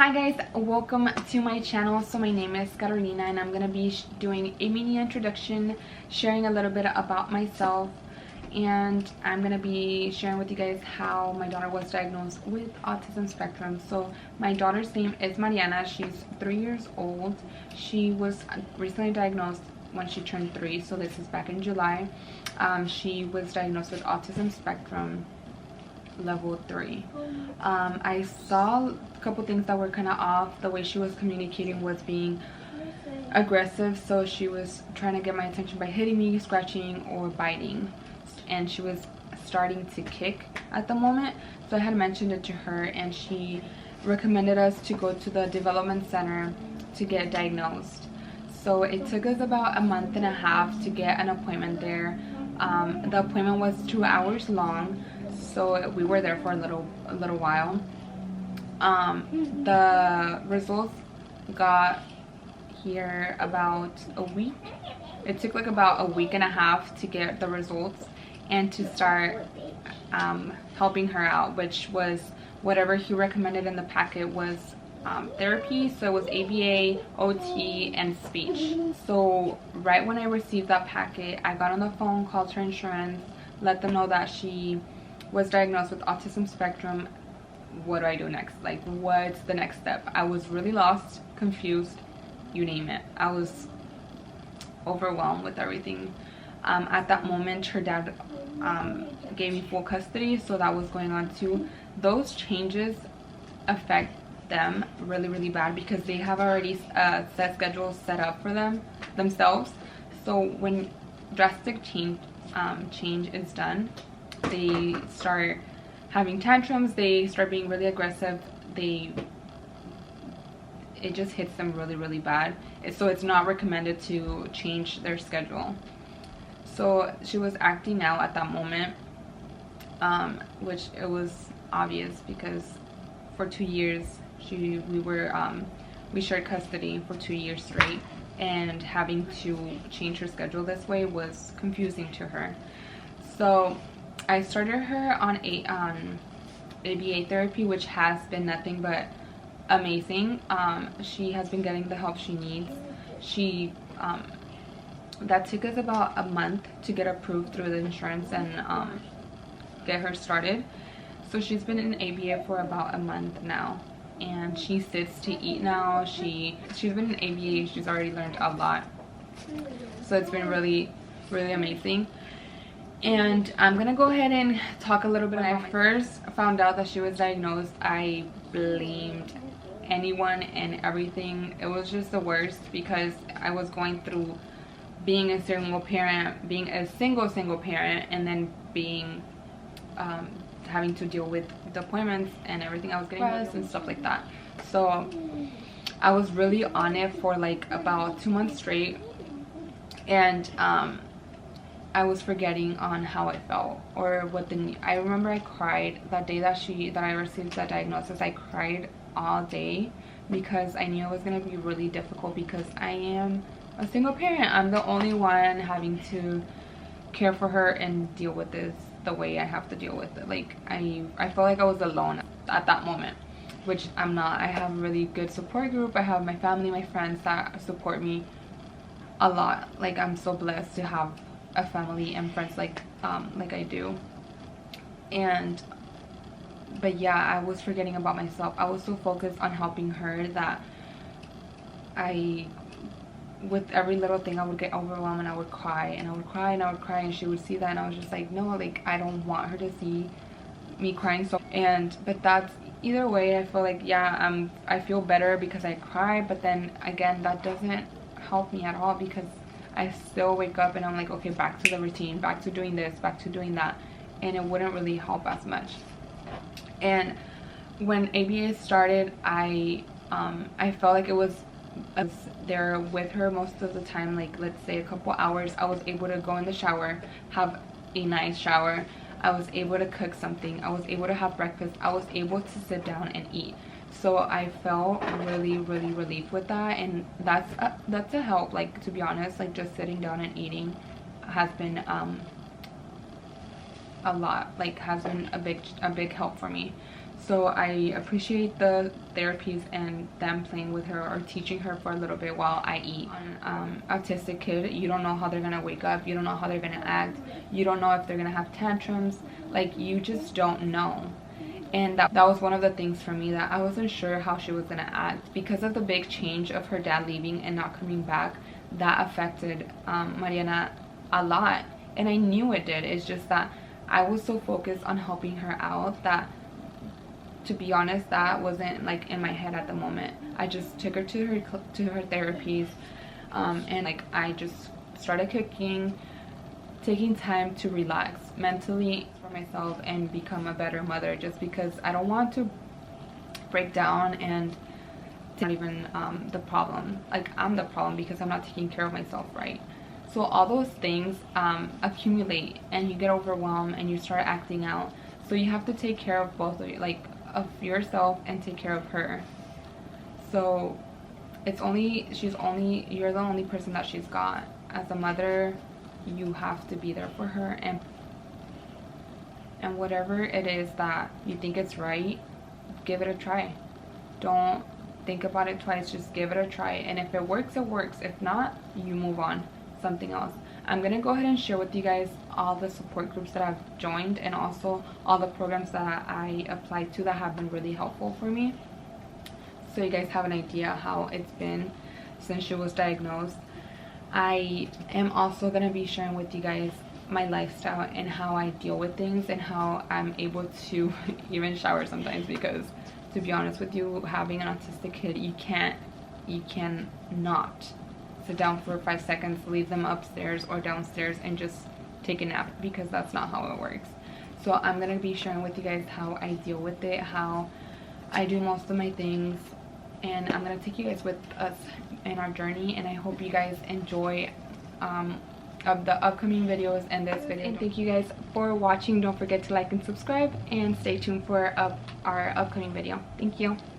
Hi guys, welcome to my channel. So my name is Carolina and I'm going to be doing a mini introduction, sharing a little bit about myself, and I'm going to be sharing with you guys how my daughter was diagnosed with autism spectrum. So my daughter's name is Mariana. She's 3 years old. She was recently diagnosed when she turned 3, so this is back in July. She was diagnosed with autism spectrum level 3. I saw a couple things that were kind of off. The way she was communicating was being aggressive, so she was trying to get my attention by hitting me, scratching, or biting, and she was starting to kick at the moment. So I had mentioned it to her and she recommended us to go to the development center to get diagnosed. So it took us about a month and a half to get an appointment there. The appointment was 2 hours long, so we were there for a little while. The results got here about a week. It took like about a week and a half to get the results and to start helping her out, which was whatever he recommended in the packet was therapy. So it was ABA, OT, and speech. So right when I received that packet, I got on the phone, called her insurance, let them know that she was diagnosed with autism spectrum. What do I do next? Like, what's the next step? I was really lost, confused, you name it. I was overwhelmed with everything. At that moment, her dad gave me full custody, so that was going on too. Those changes affect them really bad because they have already set schedules set up for themselves. So when drastic change is done, they start having tantrums, they start being really aggressive, it just hits them really bad. So it's not recommended to change their schedule. So she was acting out at that moment, which it was obvious because for 2 years we shared custody for 2 years straight, and having to change her schedule this way was confusing to her. So I started her on ABA therapy, which has been nothing but amazing. She has been getting the help she needs. That took us about a month to get approved through the insurance and get her started. So she's been in ABA for about a month now, and she sits to eat now. She's been in ABA. She's already learned a lot, so it's been really amazing. And I'm gonna go ahead and talk a little bit. When I first found out that she was diagnosed, I blamed anyone and everything. It was just the worst because I was going through being a single parent, being a single parent, and then being having to deal with the appointments and everything I was getting and stuff like that. So I was really on it for like about 2 months straight, and I was forgetting on how I felt or what I remember I cried that day that I received that diagnosis. I cried all day because I knew it was going to be really difficult because I am a single parent. I'm the only one having to care for her and deal with this the way I have to deal with it. Like I felt like I was alone at that moment, which I'm not. I have a really good support group. I have my family, my friends that support me a lot. Like, I'm so blessed to have a family and friends like I do. But yeah, I was forgetting about myself. I was so focused on helping her that with every little thing I would get overwhelmed and I would cry and I would cry and I would cry, and she would see that and I was just like, no, like I don't want her to see me crying. But that's, either way, I feel like, yeah, I feel better because I cry, but then again, that doesn't help me at all because I still wake up and I'm like, okay, back to the routine, back to doing this, back to doing that, and it wouldn't really help as much. And when ABA started, I felt like I was there with her most of the time. Like, let's say a couple hours, I was able to go in the shower, have a nice shower, I was able to cook something, I was able to have breakfast, I was able to sit down and eat. So I felt really relief with that, and that's a help. Like, to be honest, like just sitting down and eating has been a lot, like has been a big help for me. So I appreciate the therapies and them playing with her or teaching her for a little bit while I eat. Autistic kid, you don't know how they're gonna wake up, you don't know how they're gonna act, you don't know if they're gonna have tantrums, like you just don't know. And that was one of the things for me, that I wasn't sure how she was gonna act because of the big change of her dad leaving and not coming back. That affected Mariana a lot, and I knew it did. It's just that I was so focused on helping her out that, to be honest, that wasn't like in my head at the moment. I just took her to her therapies, and like I just started cooking, taking time to relax mentally for myself and become a better mother, just because I don't want to break down and not even the problem. Like I'm the problem because I'm not taking care of myself right. So all those things accumulate and you get overwhelmed and you start acting out. So you have to take care of both of you, like of yourself and take care of her. So you're the only person that she's got. As a mother, you have to be there for her, and whatever it is that you think it's right, give it a try. Don't think about it twice, just give it a try, and if it works, it works. If not, you move on, something else. I'm gonna go ahead and share with you guys all the support groups that I've joined, and also all the programs that I applied to that have been really helpful for me, so you guys have an idea how it's been since she was diagnosed. I am also gonna be sharing with you guys my lifestyle and how I deal with things and how I'm able to even shower sometimes, because to be honest with you, having an autistic kid, you cannot sit down for 5 seconds, leave them upstairs or downstairs and just take a nap, because that's not how it works. So I'm gonna be sharing with you guys how I deal with it, how I do most of my things, and I'm gonna take you guys with us in our journey, and I hope you guys enjoy of the upcoming videos and this video. And thank you guys for watching. Don't forget to like and subscribe, and stay tuned for our upcoming video. Thank you.